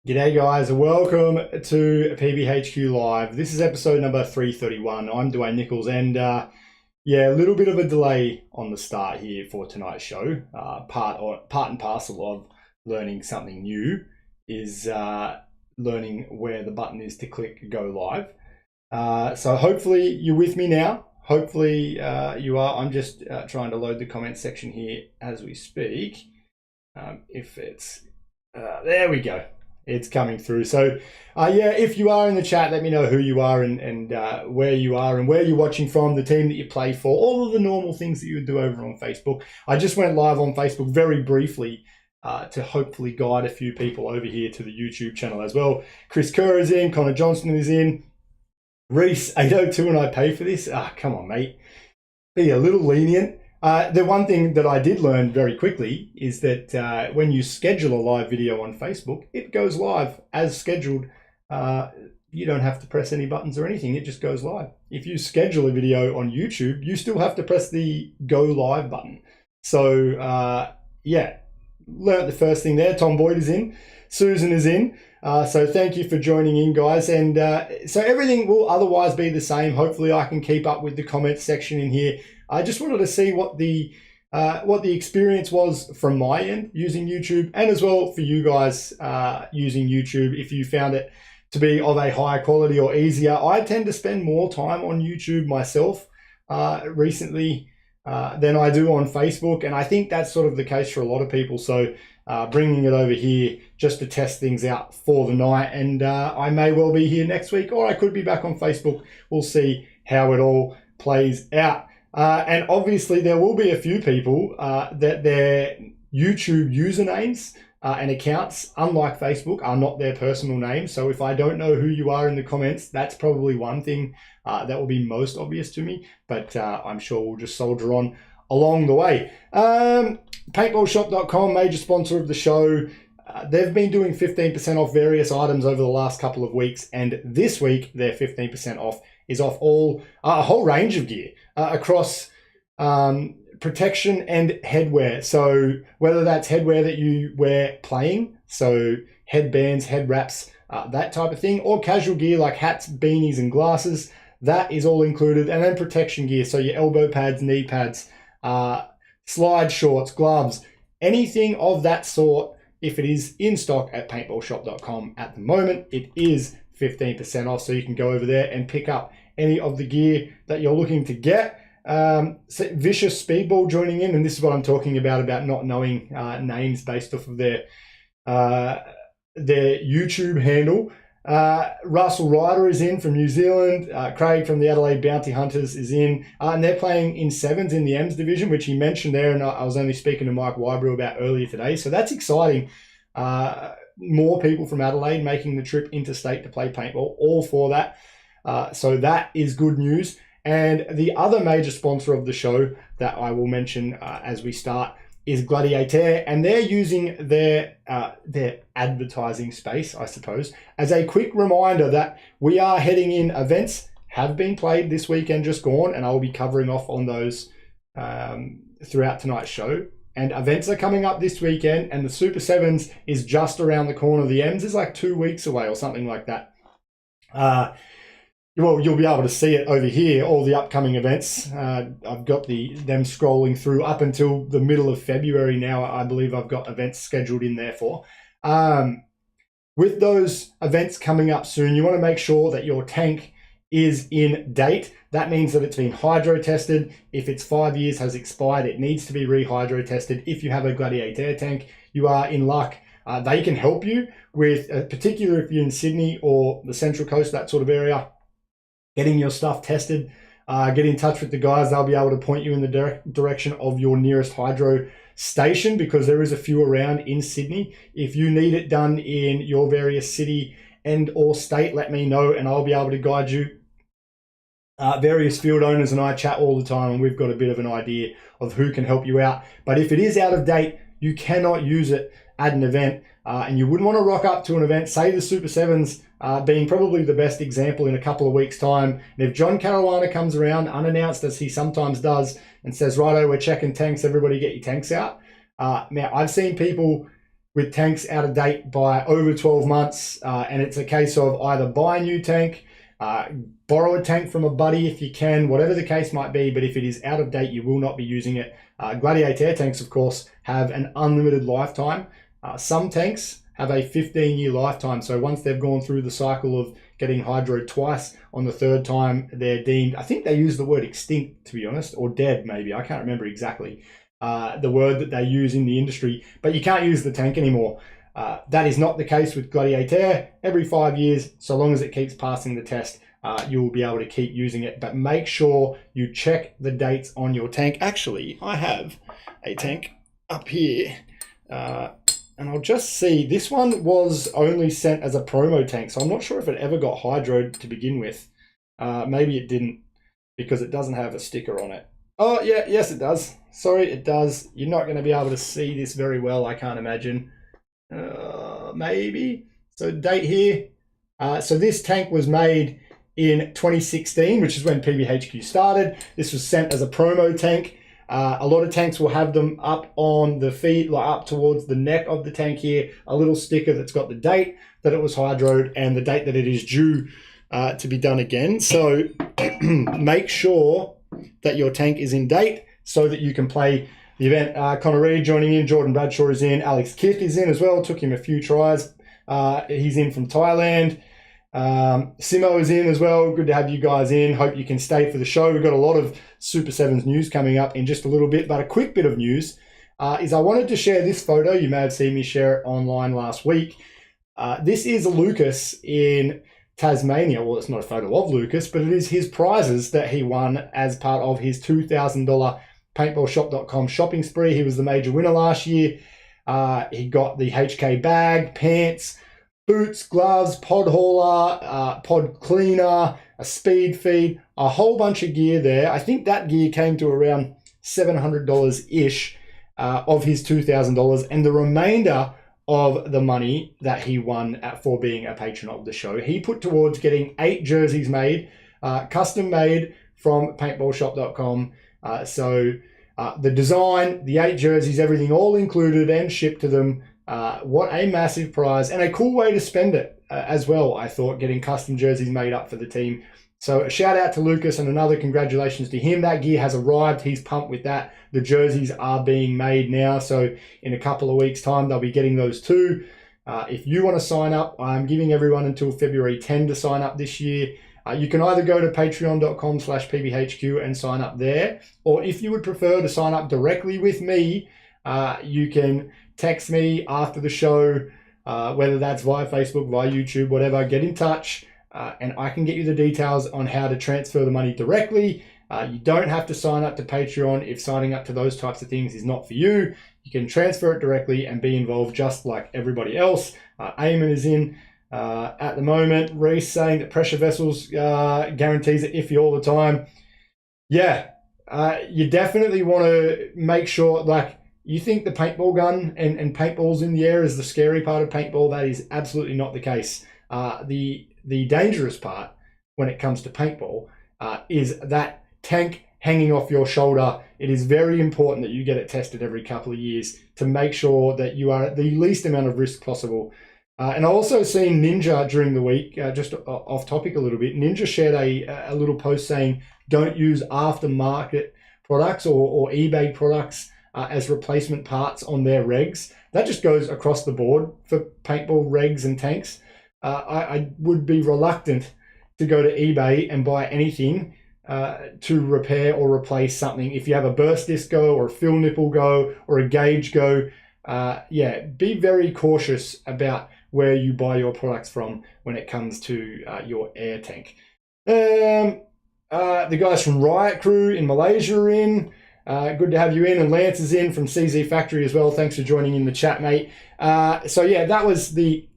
G'day guys, welcome to PBHQ Live. This is episode number 331. I'm Dwayne Nichols and yeah, a little bit of a delay on the start here for tonight's show. Part and parcel of learning something new is learning where the button is to click go live. So hopefully you're with me now. Hopefully you are. I'm just trying to load the comment section here as we speak. If it's, there we go. It's coming through. So yeah, if you are in the chat, let me know who you are and where you are and where you're watching from, the team that you play for, all of the normal things that you would do over on Facebook. I just went live on Facebook very briefly to hopefully guide a few people over here to the YouTube channel as well. Chris Kerr is in, Connor Johnston is in, Reese 802 and I pay for this. Come on, mate. Be a little lenient. The one thing that I did learn very quickly is that when you schedule a live video on Facebook, it goes live as scheduled. You don't have to press any buttons or anything. It just goes live. If you schedule a video on YouTube, you still have to press the go live button. So yeah, learned the first thing there. Tom Boyd is in. Susan is in. So thank you for joining in, guys. And so everything will otherwise be the same. Hopefully I can keep up with the comments section in here. I just wanted to see what the experience was from my end using YouTube, and as well for you guys using YouTube, if you found it to be of a higher quality or easier. I tend to spend more time on YouTube myself recently than I do on Facebook, and I think that's sort of the case for a lot of people. So bringing it over here just to test things out for the night, and I may well be here next week, or I could be back on Facebook. We'll see how it all plays out. And obviously there will be a few people that their YouTube usernames and accounts, unlike Facebook, are not their personal names. So if I don't know who you are in the comments, that's probably one thing that will be most obvious to me, but I'm sure we'll just soldier on along the way. Paintballshop.com, major sponsor of the show. They've been doing 15% off various items over the last couple of weeks, and this week their 15% off is off a whole range of gear across protection and headwear. So whether that's headwear that you wear playing, so headbands, head wraps, that type of thing, or casual gear like hats, beanies, and glasses, that is all included. And then protection gear, so your elbow pads, knee pads, slide shorts, gloves, anything of that sort. If it is in stock at paintballshop.com at the moment, it is 15% off, so you can go over there and pick up any of the gear that you're looking to get. Vicious Speedball joining in, and this is what I'm talking about not knowing names based off of their YouTube handle. Russell Ryder is in from New Zealand. Craig from the Adelaide Bounty Hunters is in, and they're playing in sevens in the M's division, which he mentioned there, and I was only speaking to Mike Wybrew about earlier today. So that's exciting. More people from Adelaide making the trip interstate to play paintball, all for that. So that is good news. And the other major sponsor of the show that I will mention as we start is Gladiator, and they're using their advertising space, I suppose, as a quick reminder that we are heading in. Events have been played this weekend just gone, and I'll be covering off on those throughout tonight's show. And events are coming up this weekend, and the Super Sevens is just around the corner. The M's is like 2 weeks away or something like that. Well, you'll be able to see it over here, all the upcoming events. I've got them scrolling through up until the middle of February now. I believe I've got events scheduled in there for. With those events coming up soon, you want to make sure that your tank is in date. That means that it's been hydro tested. If it's 5 years has expired, it needs to be re-hydro tested. If you have a Gladiator tank, you are in luck. They can help you with, particularly if you're in Sydney or the Central Coast, that sort of area, getting your stuff tested. Get in touch with the guys. They'll be able to point you in the direction of your nearest hydro station, because there is a few around in Sydney. If you need it done in your various city and or state, let me know and I'll be able to guide you. Various field owners and I chat all the time, and we've got a bit of an idea of who can help you out. But if it is out of date, you cannot use it at an event, and you wouldn't want to rock up to an event, say the Super Sevens being probably the best example in a couple of weeks' time. And if John Caruana comes around unannounced, as he sometimes does, and says, righto, we're checking tanks, everybody get your tanks out. Now, I've seen people with tanks out of date by over 12 months. And it's a case of either buy a new tank, borrow a tank from a buddy if you can, whatever the case might be. But if it is out of date, you will not be using it. Gladiator tanks, of course, have an unlimited lifetime. Some tanks have a 15-year lifetime. So once they've gone through the cycle of getting hydroed twice, on the third time, they're deemed, I think they use the word extinct, to be honest, or dead maybe. I can't remember exactly the word that they use in the industry, but you can't use the tank anymore. That is not the case with Gladiator. Every 5 years, so long as it keeps passing the test, you will be able to keep using it. But make sure you check the dates on your tank. Actually, I have a tank up here. And I'll just see, this one was only sent as a promo tank, so I'm not sure if it ever got hydroed to begin with. Maybe it didn't, because it doesn't have a sticker on it. Oh, yeah, yes it does. Sorry, it does. You're not going to be able to see this very well, I can't imagine. Maybe. So date here. So this tank was made in 2016, which is when PBHQ started. This was sent as a promo tank. A lot of tanks will have them up on the feet, like up towards the neck of the tank here, a little sticker that's got the date that it was hydroed and the date that it is due to be done again. So make sure that your tank is in date so that you can play the event. Connor Reed joining in, Jordan Bradshaw is in, Alex Kith is in as well, took him a few tries. He's in from Thailand. Simo is in as well. Good to have you guys in. Hope you can stay for the show. We've got a lot of Super Sevens news coming up in just a little bit, but a quick bit of news is I wanted to share this photo. You may have seen me share it online last week. This is Lucas in Tasmania. Well, it's not a photo of Lucas, but it is his prizes that he won as part of his $2,000 paintballshop.com shopping spree. He was the major winner last year. He got the HK bag, pants, boots, gloves, pod hauler, pod cleaner, a speed feed, a whole bunch of gear there. I think that gear came to around $700-ish of his $2,000, and the remainder of the money that he won for being a patron of the show, he put towards getting 8 jerseys made, custom made from paintballshop.com. So the design, the 8 jerseys, everything all included and shipped to them. What a massive prize and a cool way to spend it as well, I thought, getting custom jerseys made up for the team. So a shout out to Lucas and another congratulations to him. That gear has arrived. He's pumped with that. The jerseys are being made now. So in a couple of weeks' time, they'll be getting those too. If you want to sign up, I'm giving everyone until February 10 to sign up this year. You can either go to patreon.com/PBHQ and sign up there, or if you would prefer to sign up directly with me, you can text me after the show, whether that's via Facebook, via YouTube, whatever, get in touch, and I can get you the details on how to transfer the money directly. You don't have to sign up to Patreon if signing up to those types of things is not for you. You can transfer it directly and be involved just like everybody else. Eamon is in at the moment. Reese saying that pressure vessels guarantees are iffy all the time. Yeah, you definitely want to make sure, like, you think the paintball gun and paintballs in the air is the scary part of paintball. That is absolutely not the case. The dangerous part when it comes to paintball is that tank hanging off your shoulder. It is very important that you get it tested every couple of years to make sure that you are at the least amount of risk possible. And I also seen Ninja during the week, just off topic a little bit. Ninja shared a little post saying don't use aftermarket products or eBay products as replacement parts on their regs. That just goes across the board for paintball regs and tanks. I would be reluctant to go to eBay and buy anything to repair or replace something. If you have a burst disc go or a fill nipple go or a gauge go, yeah, be very cautious about where you buy your products from when it comes to your air tank. The guys from Riot Crew in Malaysia are in. Good to have you in, and Lance is in from CZ Factory as well. Thanks for joining in the chat, mate. So yeah, that was the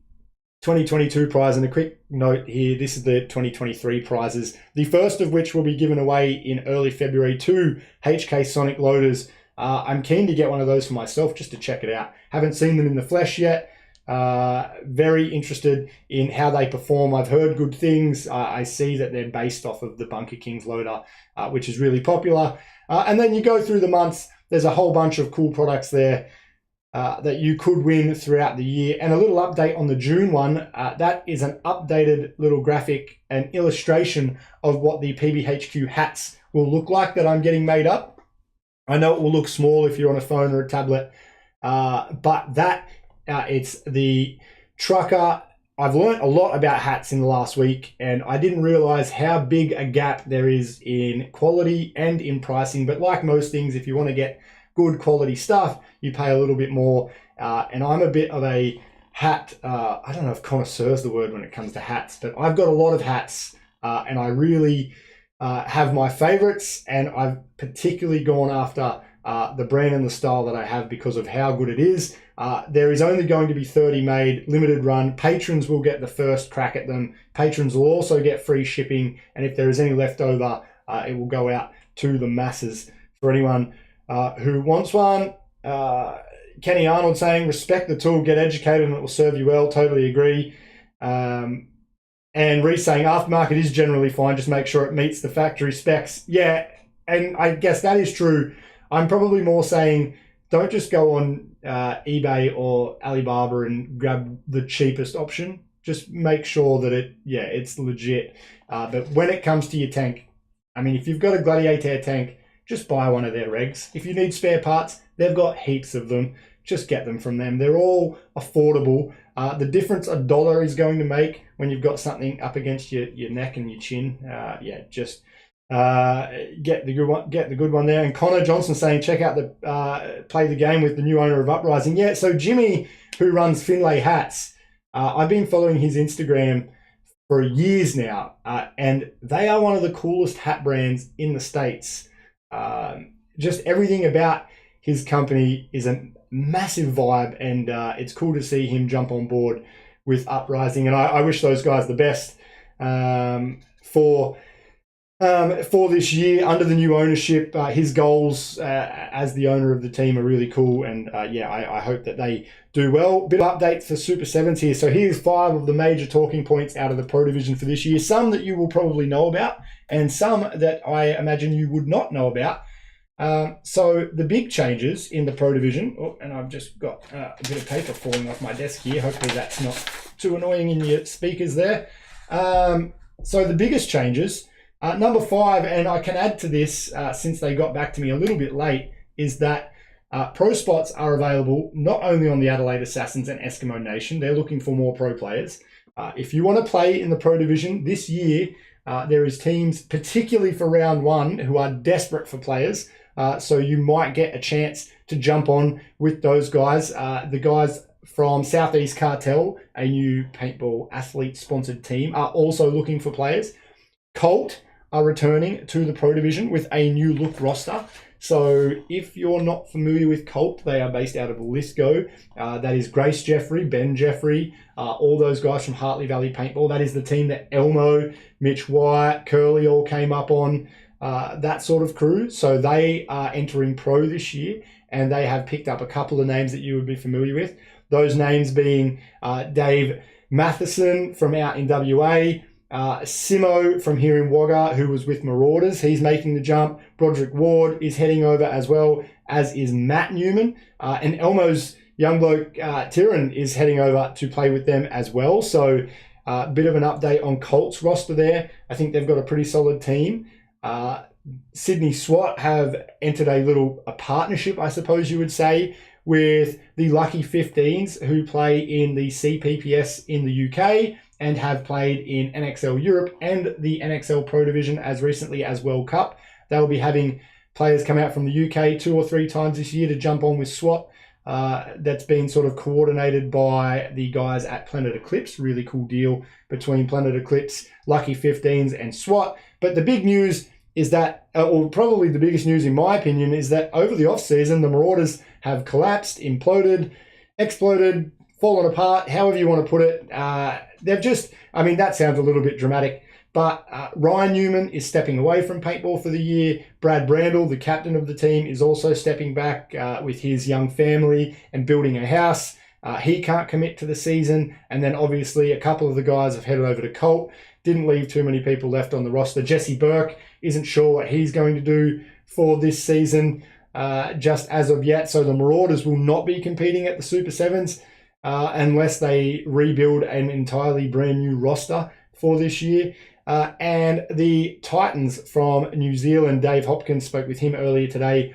2022 prize, and a quick note here, this is the 2023 prizes, the first of which will be given away in early February to HK Sonic Loaders. I'm keen to get one of those for myself just to check it out. Haven't seen them in the flesh yet. Very interested in how they perform. I've heard good things. I see that they're based off of the Bunker Kings loader, which is really popular. And then you go through the months, there's a whole bunch of cool products there. that you could win throughout the year. And a little update on the June one, that is an updated little graphic and illustration of what the PBHQ hats will look like that I'm getting made up. I know it will look small if you're on a phone or a tablet, but that it's the trucker. I've learned a lot about hats in the last week, and I didn't realize how big a gap there is in quality and in pricing. But like most things, if you want to get good quality stuff, you pay a little bit more. And I'm a bit of a hat, I don't know if connoisseur is the word when it comes to hats, but I've got a lot of hats, and I really have my favorites, and I've particularly gone after the brand and the style that I have because of how good it is. There is only going to be 30 made, limited run. Patrons will get the first crack at them. Patrons will also get free shipping, and if there is any left over, it will go out to the masses for anyone who wants one. Kenny Arnold saying, respect the tool, get educated, and it will serve you well. Totally agree. And Reese saying, aftermarket is generally fine, just make sure it meets the factory specs. Yeah, and I guess that is true. I'm probably more saying, don't just go on eBay or Alibaba and grab the cheapest option. Just make sure that it's legit. But when it comes to your tank, I mean, if you've got a Gladiator tank, just buy one of their regs. If you need spare parts, they've got heaps of them. Just get them from them. They're all affordable. The difference $1 is going to make when you've got something up against your neck and your chin. Just get the good one there. And Connor Johnson saying, check out the play the game with the new owner of Uprising. Yeah, so Jimmy, who runs Finlay Hats, I've been following his Instagram for years now, and they are one of the coolest hat brands in the States. Just everything about his company is a massive vibe, and it's cool to see him jump on board with Uprising, and I wish those guys the best for this year under the new ownership. His goals as the owner of the team are really cool, and I hope that they do well. Bit of updates for Super 7s here. So here's 5 of the major talking points out of the Pro Division for this year. Some that you will probably know about, and some that I imagine you would not know about. So the big changes in the Pro Division, and I've just got a bit of paper falling off my desk here. Hopefully that's not too annoying in your speakers there. So the biggest changes, number 5, and I can add to this since they got back to me a little bit late, is that pro spots are available not only on the Adelaide Assassins and Eskimo Nation. They're looking for more pro players. If you want to play in the Pro Division this year, there is teams, particularly for round 1, who are desperate for players. So you might get a chance to jump on with those guys. The guys from Southeast Cartel, a new paintball athlete-sponsored team, are also looking for players. Colt are returning to the Pro Division with a new look roster. So if you're not familiar with Colt, they are based out of Lithgow. That is Grace Jeffrey, Ben Jeffrey, all those guys from Hartley Valley Paintball. That is the team that Elmo, Mitch Wyatt, Curly all came up on. That sort of crew. So they are entering pro this year, and they have picked up a couple of names that you would be familiar with. Those names being Dave Matheson from out in WA, Simo from here in Wagga, who was with Marauders. He's making the jump. Broderick Ward is heading over as well, as is Matt Newman. And Elmo's young bloke, Tyron, is heading over to play with them as well. So a bit of an update on Colt's roster there. I think they've got a pretty solid team. Sydney SWAT have entered a partnership, I suppose you would say, with the Lucky 15s, who play in the CPPS in the UK and have played in NXL Europe and the NXL Pro Division as recently as World Cup. They'll be having players come out from the UK 2 or 3 times this year to jump on with SWAT. That's been sort of coordinated by the guys at Planet Eclipse. Really cool deal between Planet Eclipse, Lucky 15s and SWAT. But the big news is that, or probably the biggest news in my opinion, is that over the off-season, the Marauders have collapsed, imploded, exploded, fallen apart, however you want to put it. They've just, I mean, that sounds a little bit dramatic, but Ryan Newman is stepping away from paintball for the year. Brad Brandle, the captain of the team, is also stepping back with his young family and building a house. He can't commit to the season. And then obviously a couple of the guys have headed over to Colt. Didn't leave too many people left on the roster. Jesse Burke isn't sure what he's going to do for this season. just as of yet. So the Marauders will not be competing at the Super Sevens unless they rebuild an entirely brand new roster for this year. And the Titans from New Zealand, Dave Hopkins spoke with him earlier today.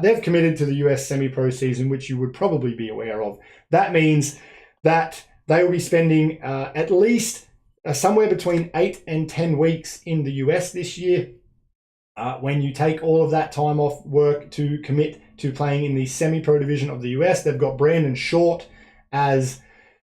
They've committed to the US semi-pro season, which you would probably be aware of. That means that they will be spending at least somewhere between 8 and 10 weeks in the US this year. When you take all of that time off work to commit to playing in the semi-pro division of the US, they've got Brandon Short as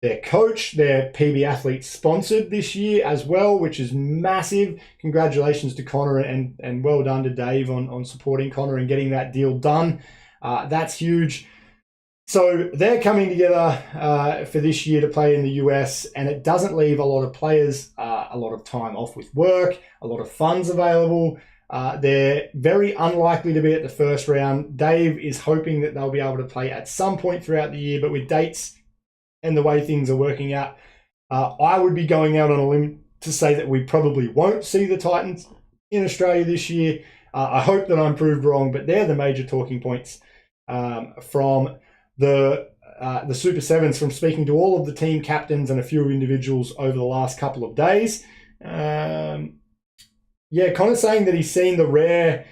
their coach. Their PB Athlete sponsored this year as well, which is massive. Congratulations to Connor and well done to Dave on supporting Connor and getting that deal done. That's huge. So they're coming together for this year to play in the US, and it doesn't leave a lot of players a lot of time off with work, a lot of funds available. They're very unlikely to be at the first round. Dave is hoping that they'll be able to play at some point throughout the year, but with dates and the way things are working out, I would be going out on a limb to say that we probably won't see the Titans in Australia this year. I hope that I'm proved wrong, but they're the major talking points from the Super Sevens, from speaking to all of the team captains and a few individuals over the last couple of days. Yeah, Connor's saying that he's seen the rare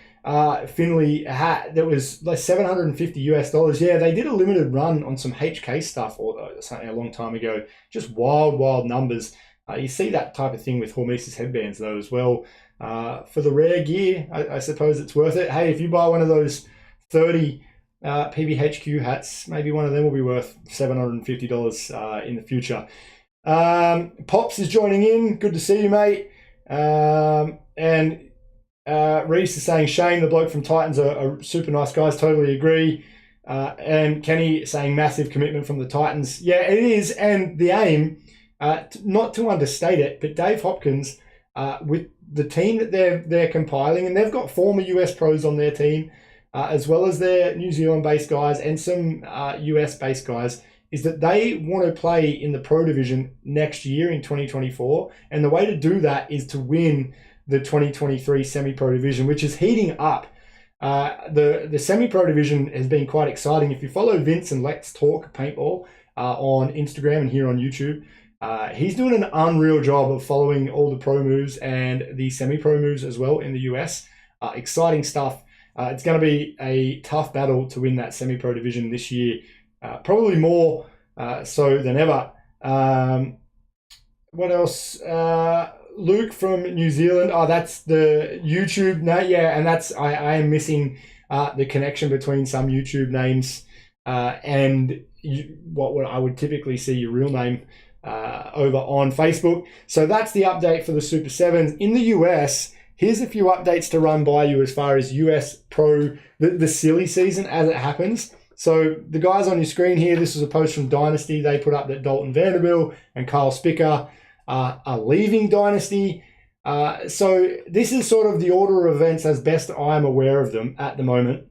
Finley hat that was like $750 US. Yeah, they did a limited run on some HK stuff or something a long time ago. Just wild numbers. You see that type of thing with Hormesis headbands though as well. For the rare gear, I suppose it's worth it. Hey, if you buy one of those 30 PBHQ hats, maybe one of them will be worth $750 in the future. Pops is joining in. Good to see you, mate. And Reese is saying Shane, the bloke from Titans, are super nice guys. Totally agree. And Kenny saying massive commitment from the Titans. Yeah, it is. And the aim, not to understate it, but Dave Hopkins, with the team that they're compiling, and they've got former US pros on their team, as well as their New Zealand-based guys and some US-based guys, is that they want to play in the pro division next year in 2024. And the way to do that is to win the 2023 semi-pro division, which is heating up. The semi-pro division has been quite exciting. If you follow Vince and Let's Talk Paintball on Instagram and here on YouTube, he's doing an unreal job of following all the pro moves and the semi-pro moves as well in the US. Exciting stuff. It's going to be a tough battle to win that semi-pro division this year. Probably more so than ever. What else? Luke from New Zealand. Oh, that's the YouTube. No, yeah, and that's I am missing the connection between some YouTube names and what I would typically see your real name over on Facebook. So that's the update for the Super Sevens in the US. Here's a few updates to run by you as far as US Pro, the silly season as it happens. So the guys on your screen here, this is a post from Dynasty. They put up that Dalton Vanderbilt and Kyle Spicker are leaving Dynasty. So this is sort of the order of events as best I'm aware of them at the moment.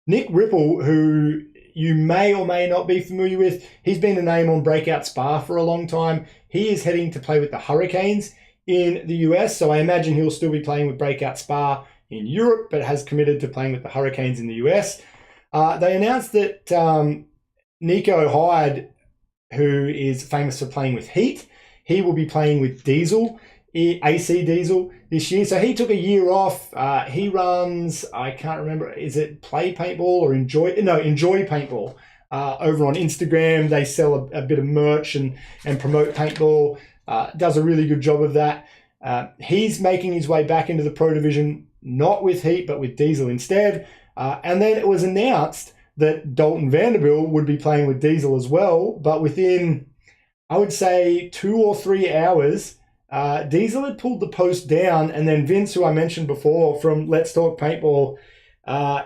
Nick Ripple, who you may or may not be familiar with, he's been a name on Breakout Spa for a long time. He is heading to play with the Hurricanes in the US, so I imagine he'll still be playing with Breakout Spa in Europe, but has committed to playing with the Hurricanes in the US. They announced that Nico Hyde, who is famous for playing with Heat, he will be playing with Diesel, AC Diesel this year. So he took a year off. He runs, I can't remember, is it Play Paintball or Enjoy Paintball over on Instagram. They sell a bit of merch and promote paintball. Does a really good job of that. He's making his way back into the pro division, not with Heat, but with Diesel instead. And then it was announced that Dalton Vanderbilt would be playing with Diesel as well. But within, I would say, 2 or 3 hours, Diesel had pulled the post down. And then Vince, who I mentioned before from Let's Talk Paintball,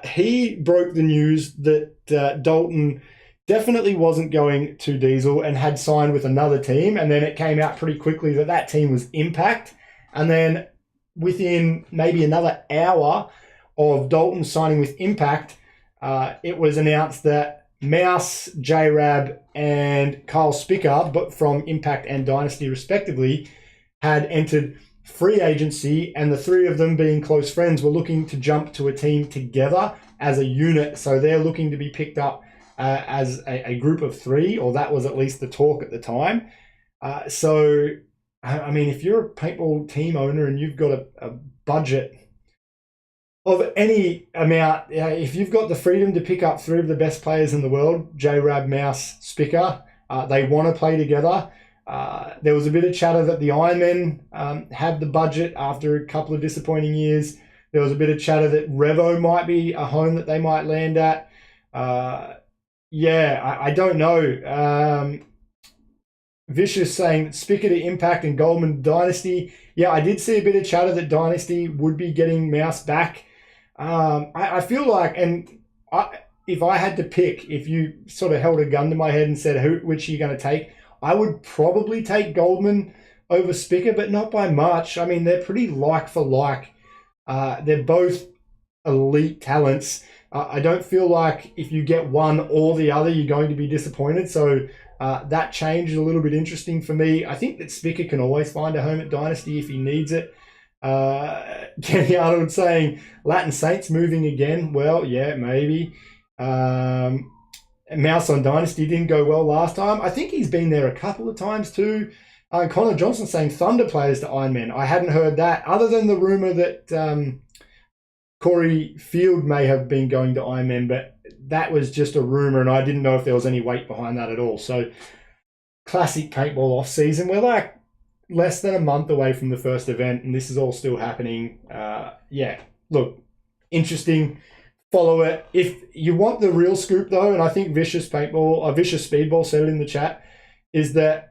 he broke the news that Dalton definitely wasn't going to Diesel and had signed with another team. And then it came out pretty quickly that that team was Impact. And then within maybe another hour of Dalton signing with Impact, it was announced that Mouse, J-Rab, and Kyle Spicker, but from Impact and Dynasty respectively, had entered free agency, and the three of them being close friends were looking to jump to a team together as a unit. So they're looking to be picked up as a group of three, or that was at least the talk at the time. So, I mean, if you're a paintball team owner and you've got a budget of any amount, if you've got the freedom to pick up three of the best players in the world, J-Rab, Mouse, Spicker, they want to play together. There was a bit of chatter that the Ironmen had the budget after a couple of disappointing years. There was a bit of chatter that Revo might be a home that they might land at. I don't know. Vicious saying that Spicker to Impact and Goldman Dynasty. Yeah, I did see a bit of chatter that Dynasty would be getting Mouse back. I feel like, if I had to pick, if you sort of held a gun to my head and said which are you going to take, I would probably take Goldman over Spicker, but not by much. I mean, they're pretty like for like. They're both elite talents. I don't feel like if you get one or the other, you're going to be disappointed. So that change is a little bit interesting for me. I think that Spicker can always find a home at Dynasty if he needs it. Kenny Arnold saying Latin Saints moving again. Well, yeah, maybe. Mouse on Dynasty didn't go well last time. I think he's been there a couple of times too. Connor Johnson saying Thunder players to Iron Man. I hadn't heard that, other than the rumor that Corey Field may have been going to Iron Man, but that was just a rumor, and I didn't know if there was any weight behind that at all. So, classic paintball off season. We're like less than a month away from the first event, and this is all still happening. Look, interesting. Follow it. If you want the real scoop, though, and I think Vicious Speedball said it in the chat, is that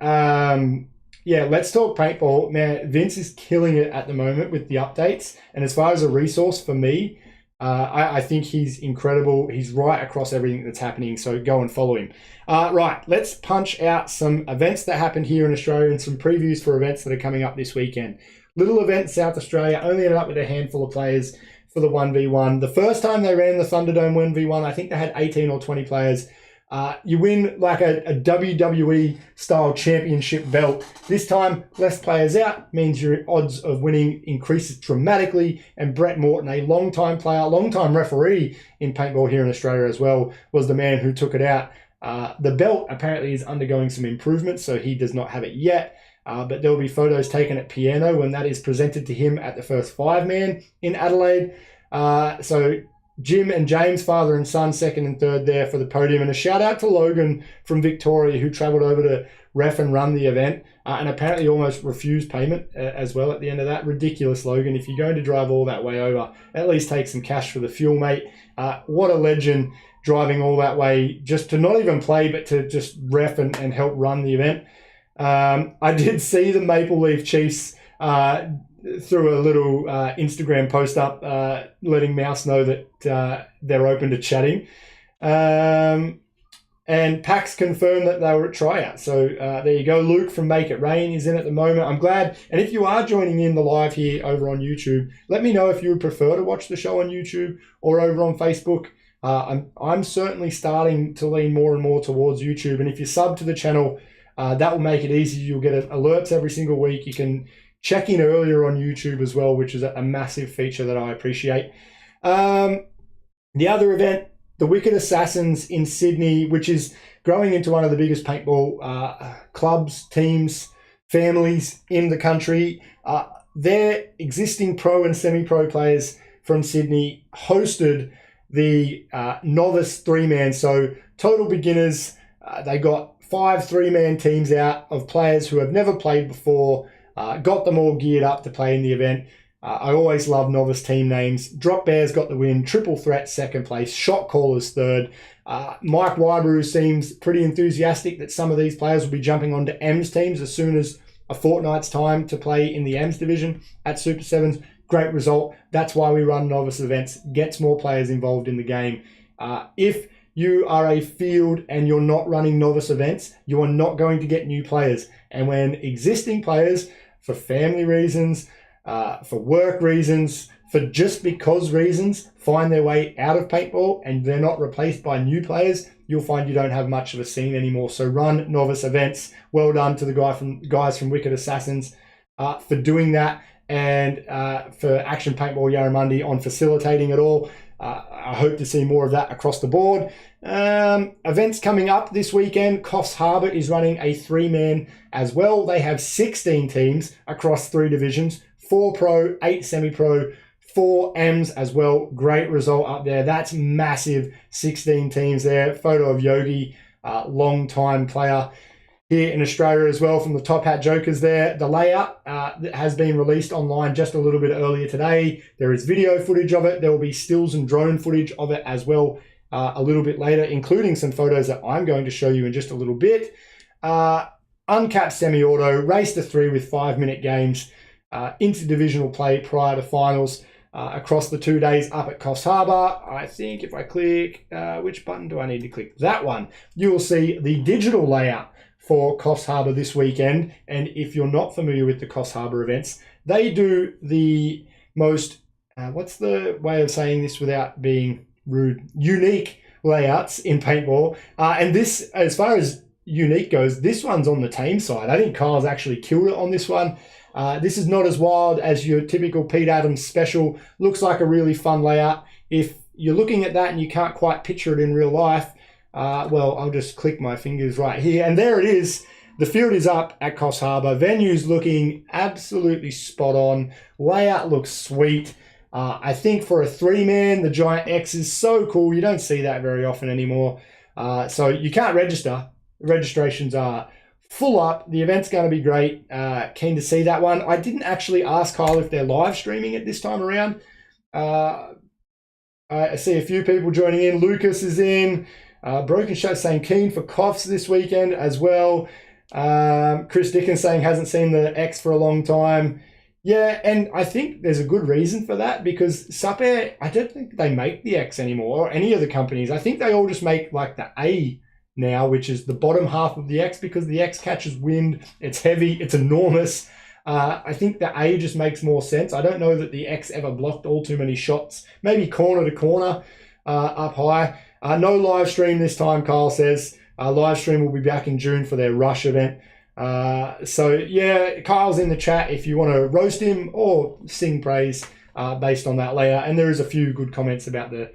let's talk paintball. Man, Vince is killing it at the moment with the updates, and as far as a resource for me, I think he's incredible. He's right across everything that's happening, so go and follow him. Right, let's punch out some events that happened here in Australia and some previews for events that are coming up this weekend. Little event in South Australia, only ended up with a handful of players for the 1v1. The first time they ran the Thunderdome 1v1, I think they had 18 or 20 players. You win like a WWE style championship belt. This time, less players out means your odds of winning increases dramatically. And Brett Morton, a long-time player, long-time referee in paintball here in Australia as well, was the man who took it out. The belt apparently is undergoing some improvements, so he does not have it yet. But there will be photos taken at Piano when that is presented to him at the first 5-man in Adelaide. So Jim and James, father and son, second and third there for the podium. And a shout out to Logan from Victoria, who travelled over to ref and run the event and apparently almost refused payment as well at the end of that. Ridiculous, Logan. If you're going to drive all that way over, at least take some cash for the fuel, mate. What a legend, driving all that way just to not even play, but to just ref and help run the event. I did see the Maple Leaf Chiefs threw a little Instagram post up letting Mouse know that they're open to chatting. And Pax confirmed that they were at tryout. So there you go. Luke from Make It Rain is in at the moment. I'm glad. And if you are joining in the live here over on YouTube, let me know if you would prefer to watch the show on YouTube or over on Facebook. I'm certainly starting to lean more and more towards YouTube. And if you sub to the channel, that will make it easy. You'll get alerts every single week. You can check in earlier on YouTube as well, which is a massive feature that I appreciate. The other event, the Wicked Assassins in Sydney, which is growing into one of the biggest paintball clubs, teams, families in the country. Their existing pro and semi-pro players from Sydney hosted the novice 3-man. So total beginners, they got 5 3-man teams out of players who have never played before, got them all geared up to play in the event. I always love novice team names. Drop Bears got the win, Triple Threat second place, Shot Callers third. Mike Wybrew seems pretty enthusiastic that some of these players will be jumping onto EMS teams as soon as a fortnight's time to play in the EMS division at Super Sevens. Great result. That's why we run novice events, gets more players involved in the game. If you are a field and you're not running novice events, you are not going to get new players. And when existing players, for family reasons, for work reasons, for just because reasons, find their way out of paintball and they're not replaced by new players, you'll find you don't have much of a scene anymore. So run novice events. Well done to the guys from Wicked Assassins for doing that. and for Action Paintball Yarramundi on facilitating it all. I hope to see more of that across the board. Events coming up this weekend. Coffs Harbor is running a 3-man as well. They have 16 teams across 3 divisions, 4 pro, 8 semi-pro, 4 M's as well. Great result up there. That's massive. 16 teams there. Photo of Yogi, long-time player here in Australia as well from the Top Hat Jokers there. The layout has been released online just a little bit earlier today. There is video footage of it. There will be stills and drone footage of it as well a little bit later, including some photos that I'm going to show you in just a little bit. Uncapped semi-auto, race to 3 with 5-minute games, interdivisional play prior to finals across the 2 days up at Coffs Harbor. I think if I click, which button do I need to click? That one. You will see the digital layout for Coffs Harbor this weekend. And if you're not familiar with the Coffs Harbor events, they do the most, what's the way of saying this without being rude, unique layouts in paintball. And this, as far as unique goes, this one's on the tame side. I think Kyle's actually killed it on this one. This is not as wild as your typical Pete Adams special. Looks like a really fun layout. If you're looking at that and you can't quite picture it in real life, well, I'll just click my fingers right here. And there it is. The field is up at Coffs Harbor. Venue's looking absolutely spot on. Layout looks sweet. I think for a 3-man, the Giant X is so cool. You don't see that very often anymore. So you can't register. Registrations are full up. The event's going to be great. Keen to see that one. I didn't actually ask Kyle if they're live streaming it this time around. I see a few people joining in. Lucas is in. Broken Shot saying keen for Coffs this weekend as well. Chris Dickens saying hasn't seen the X for a long time. Yeah, and I think there's a good reason for that because Supair, I don't think they make the X anymore, or any of the companies. I think they all just make like the A now, which is the bottom half of the X, because the X catches wind, it's heavy, it's enormous. I think the A just makes more sense. I don't know that the X ever blocked all too many shots. Maybe corner to corner up high. No live stream this time, Kyle says. Live stream will be back in June for their Rush event. So yeah, Kyle's in the chat if you want to roast him or sing praise based on that layout. And there is a few good comments about the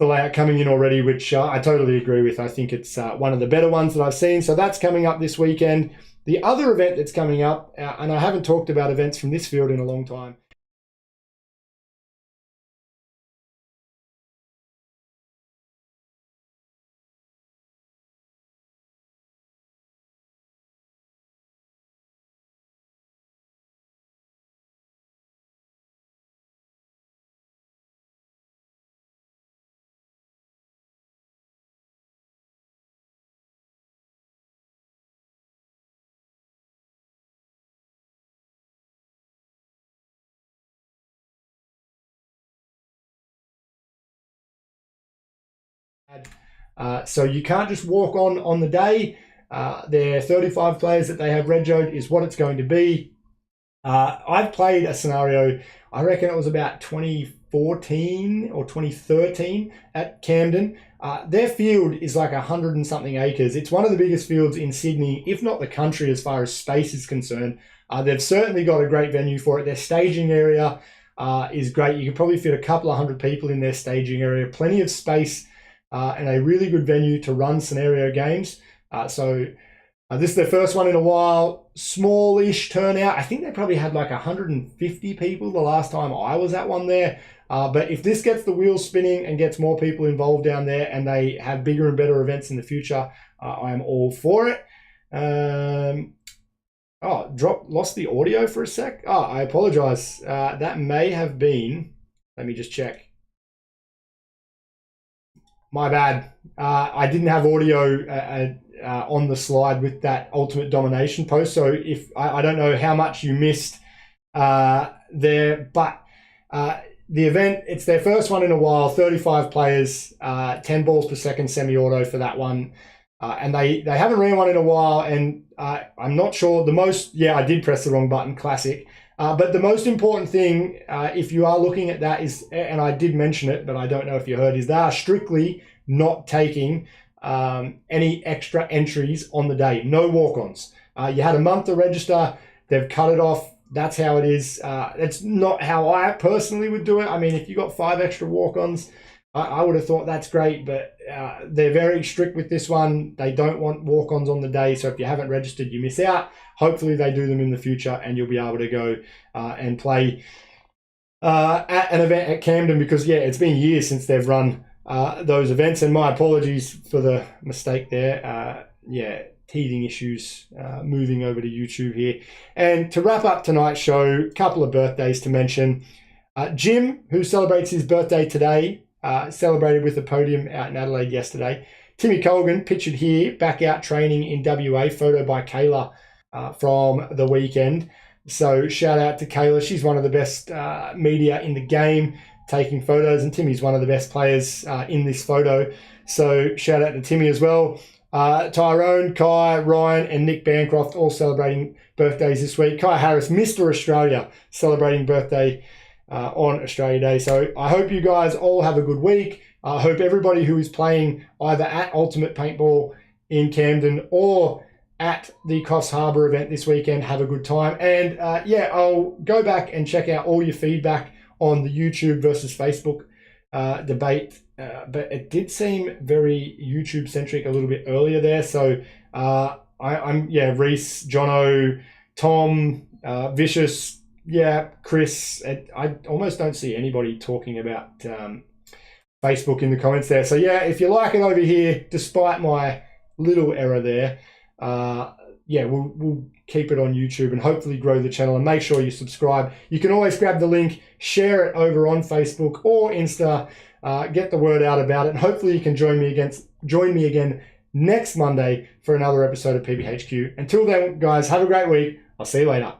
layout coming in already, which I totally agree with. I think it's one of the better ones that I've seen. So that's coming up this weekend. The other event that's coming up, and I haven't talked about events from this field in a long time, so you can't just walk on the day. Their 35 players that they have regoed is what it's going to be. I've played a scenario, I reckon it was about 2014 or 2013 at Camden. Their field is like 100 and something acres. It's one of the biggest fields in Sydney, if not the country, as far as space is concerned. They've certainly got a great venue for it. Their staging area is great. You can probably fit a couple of 100 people in their staging area, plenty of space, and a really good venue to run scenario games. So this is their first one in a while. Smallish turnout. I think they probably had like 150 people the last time I was at one there. But if this gets the wheels spinning and gets more people involved down there and they have bigger and better events in the future, I am all for it. Lost the audio for a sec. I apologize. That may have been, let me just check. My bad. I didn't have audio on the slide with that Ultimate Domination post. So if I don't know how much you missed there, but the event, it's their first one in a while, 35 players, 10 balls per second semi-auto for that one. And they haven't ran one in a while, and I'm not sure the most, yeah, I did press the wrong button, classic. But the most important thing, if you are looking at that is, and I did mention it, but I don't know if you heard, is they are strictly not taking any extra entries on the day. No walk-ons. You had a month to register. They've cut it off that's how it is. It's not how I personally would do it. I mean, if you got 5 extra walk-ons, I would have thought that's great, but they're very strict with this one. They don't want walk-ons on the day, so if you haven't registered, you miss out. Hopefully they do them in the future and you'll be able to go and play at an event at Camden, because yeah, it's been years since they've run those events, and my apologies for the mistake there. Yeah, teething issues, moving over to YouTube here. And to wrap up tonight's show, a couple of birthdays to mention. Jim, who celebrates his birthday today, celebrated with a podium out in Adelaide yesterday. Timmy Colgan pictured here, back out training in WA, photo by Kayla from the weekend. So shout out to Kayla. She's one of the best media in the game, taking photos, and Timmy's one of the best players in this photo. So shout out to Timmy as well. Tyrone, Kai, Ryan, and Nick Bancroft all celebrating birthdays this week. Kai Harris, Mr. Australia, celebrating birthday on Australia Day. So I hope you guys all have a good week. I hope everybody who is playing either at Ultimate Paintball in Camden or at the Coffs Harbor event this weekend have a good time. And yeah, I'll go back and check out all your feedback on the YouTube versus Facebook debate. But it did seem very YouTube centric a little bit earlier there. So I'm Reese, Jono, Tom, Vicious, yeah, Chris. I almost don't see anybody talking about Facebook in the comments there. So yeah, if you like it over here, despite my little error there, yeah, we'll keep it on YouTube and hopefully grow the channel, and make sure you subscribe. You can always grab the link, share it over on Facebook or Insta, get the word out about it, and hopefully you can join me again next Monday for another episode of PBHQ. Until then, guys, have a great week. I'll see you later.